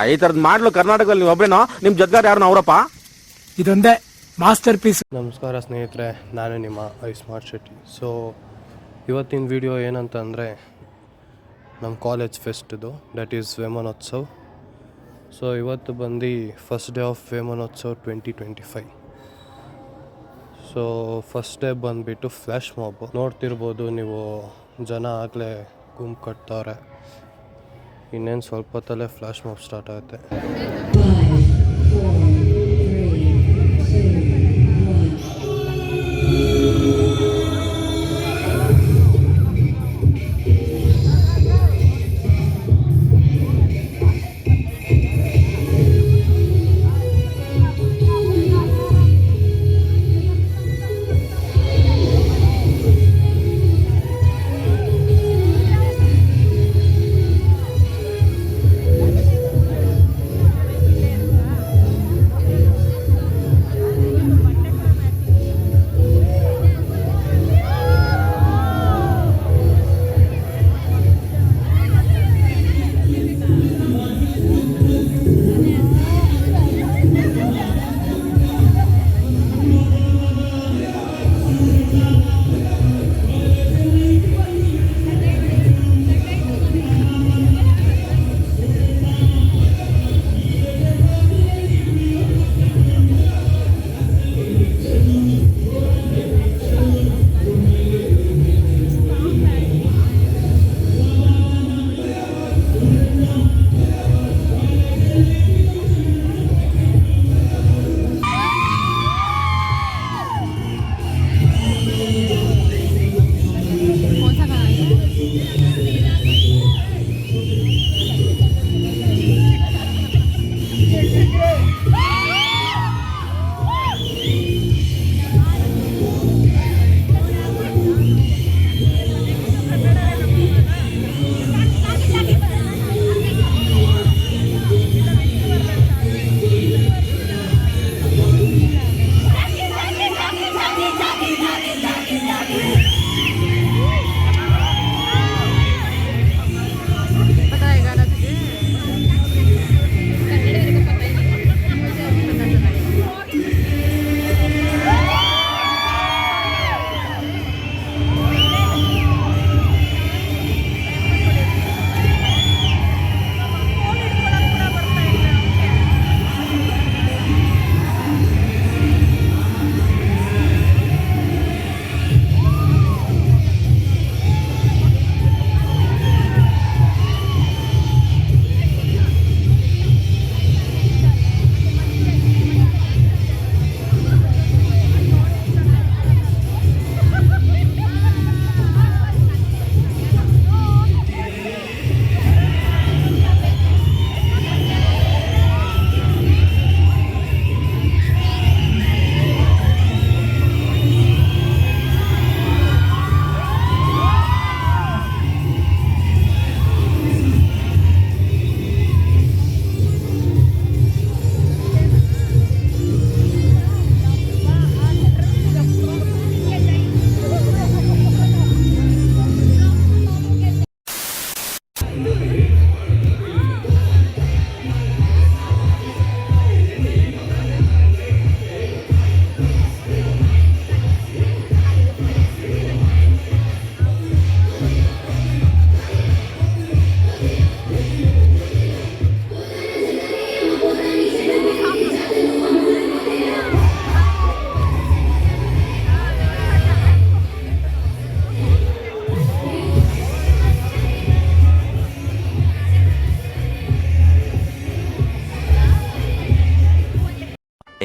ಈ ತರದ್ ಮಾಡ್ಲು ಕರ್ನಾಟಕದಲ್ಲಿ ನೀವು ಒಬ್ರೇನೋ, ನಿಮ್ ಜೊತೆಗಾರ ಯಾರು ಅವರಪ್ಪ? ಇದೊಂದೇ ಮಾಸ್ಟರ್ ಪೀಸ್. ನಮಸ್ಕಾರ ಸ್ನೇಹಿತರೆ, ನಾನು ನಿಮ್ಮ ಸ್ಮಾರ್ಟ್ ಶೆಟ್ಟಿ. ಸೊ ಇವತ್ತಿನ ವಿಡಿಯೋ ಏನಂತ ಅಂದರೆ ನಮ್ಮ ಕಾಲೇಜ್ ಫೆಸ್ಟ್ದು, ದಟ್ ಈಸ್ ವೇಮನೋತ್ಸವ್. ಸೊ ಇವತ್ತು ಬಂದು first day of Vemanotsav 2025. So first day ಬಂದುಬಿಟ್ಟು ಫ್ಲ್ಯಾಶ್ ಮಾಬ್ ನೋಡ್ತಿರ್ಬೋದು ನೀವು. ಜನ ಆಗಲೇ ಗುಂಪು ಕಟ್ತವ್ರೆ. ಇನ್ನೇನು ಸ್ವಲ್ಪ ಹೊತ್ತಲ್ಲೇ ಫ್ಲ್ಯಾಶ್ ಮಾಬ್ ಸ್ಟಾರ್ಟ್ ಆಗುತ್ತೆ.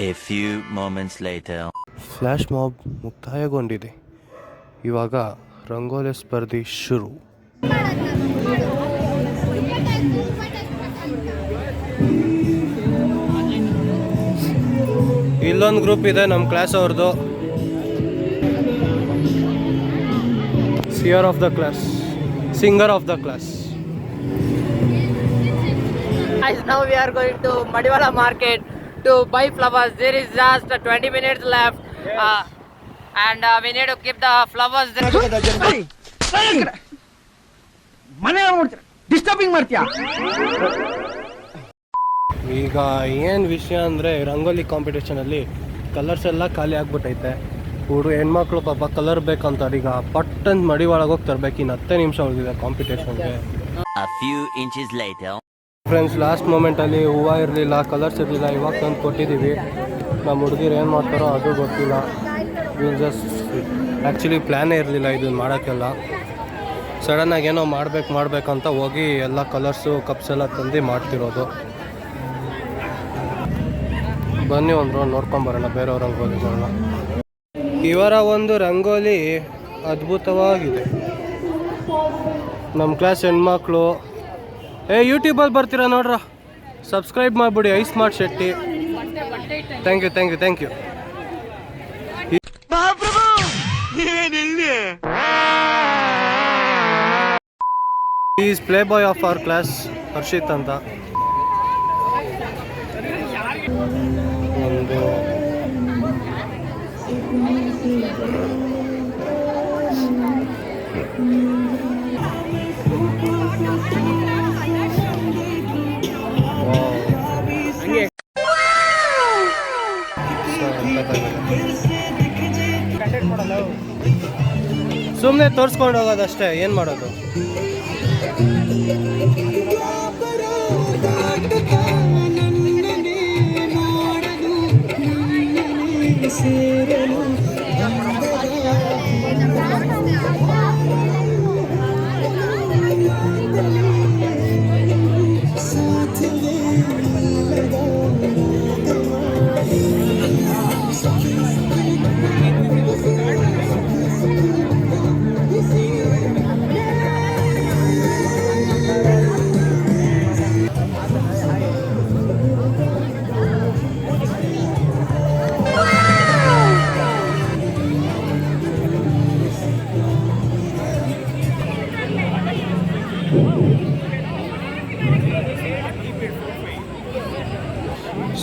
A few moments later. Flash mob ಮುಕ್ತಾಯಗೊಂಡಿದೆ. ಇವಾಗ ರಂಗೋಲಿ ಸ್ಪರ್ಧೆ ಶುರು. ಇಲ್ಲೊಂದು ಗ್ರೂಪ್ ಇದೆ ನಮ್ಮ ಕ್ಲಾಸ್ ಅವ್ರದ್ದು, ಸಿಯರ್ of the class, singer of the class. Guys, now we are going to Madiwala market to buy flowers. There is just 20 minutes left, and we need to keep the flowers there. Disturbing ಮಾಡ್ತೀಯಾ? ಈಗ ಏನು ವಿಷಯ ಅಂದರೆ rangoli ಕಾಂಪಿಟೇಷನಲ್ಲಿ colours ಎಲ್ಲ ಖಾಲಿ ಆಗ್ಬಿಟ್ಟೈತೆ. ಹೆಣ್ಮಕ್ಳು ಪಾಪ ಕಲರ್ ಬೇಕಂತಾರೆ. ಈಗ ಪಟ್ಟಂತ ಮಡಿವಾಳಗೆ ಹೋಗಿ ತರಬೇಕು. ಇನ್ನು 10 ನಿಮಿಷ ಉಳಿದಿದೆ ಕಾಂಪಿಟೇಷನ್ಗೆ. A few inches later. Friends, last ಮೂಮೆಂಟಲ್ಲಿ ಹೂವು ಇರಲಿಲ್ಲ, ಕಲರ್ಸ್ ಇರಲಿಲ್ಲ. ಇವಾಗ ತಂದು ಕೊಟ್ಟಿದ್ದೀವಿ. ನಮ್ಮ ಹುಡುಗಿರು ಏನು ಮಾಡ್ತಾರೋ ಅದು ಗೊತ್ತಿಲ್ಲ. ಜಸ್ಟ್ ಆ್ಯಕ್ಚುಲಿ ಪ್ಲ್ಯಾನೇ ಇರಲಿಲ್ಲ ಇದನ್ನು ಮಾಡೋಕ್ಕೆಲ್ಲ. ಸಡನ್ನಾಗಿ ಏನೋ ಮಾಡ್ಬೇಕಂತ ಹೋಗಿ ಎಲ್ಲ ಕಲರ್ಸು ಕಪ್ಸ್ ಎಲ್ಲ ತಂದು ಮಾಡ್ತಿರೋದು. ಬನ್ನಿ ಒಂದು ರೌಂಡ್ ನೋಡ್ಕೊಂಬರೋಣ ಬೇರೆಯವ್ರ ರಂಗೋಲಿಗಳನ್ನ. ಇವರ ಒಂದು ರಂಗೋಲಿ ಅದ್ಭುತವಾಗಿದೆ. ನಮ್ಮ ಕ್ಲಾಸ್ ಹೆಣ್ಮಕ್ಳು ಯೂಟ್ಯೂಬಲ್ಲಿ ಬರ್ತೀರಾ ನೋಡ್ರ, ಸಬ್ಸ್ಕ್ರೈಬ್ ಮಾಡಿಬಿಡಿ I smart Shetty. Thank you. Is play boy of our class, Harshit ಅಂತ. ಒಂದು ಸುಮ್ಮನೆ ತೋರಿಸ್ಕೊಂಡು ಹೋಗೋದಷ್ಟೇ, ಏನು ಮಾಡೋದು.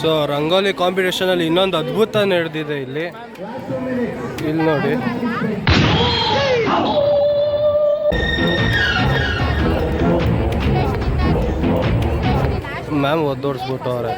ಸೊ ರಂಗೋಲಿ ಕಾಂಪಿಟೇಷನಲ್ಲಿ ಇನ್ನೊಂದು ಅದ್ಭುತ ನಡೆದಿದೆ ಇಲ್ಲಿ ನೋಡಿ. ಮ್ಯಾಮ್ ಒದ್ದೋಡಿಸ್ಬಿಟ್ಟು ಅವ್ರೆ.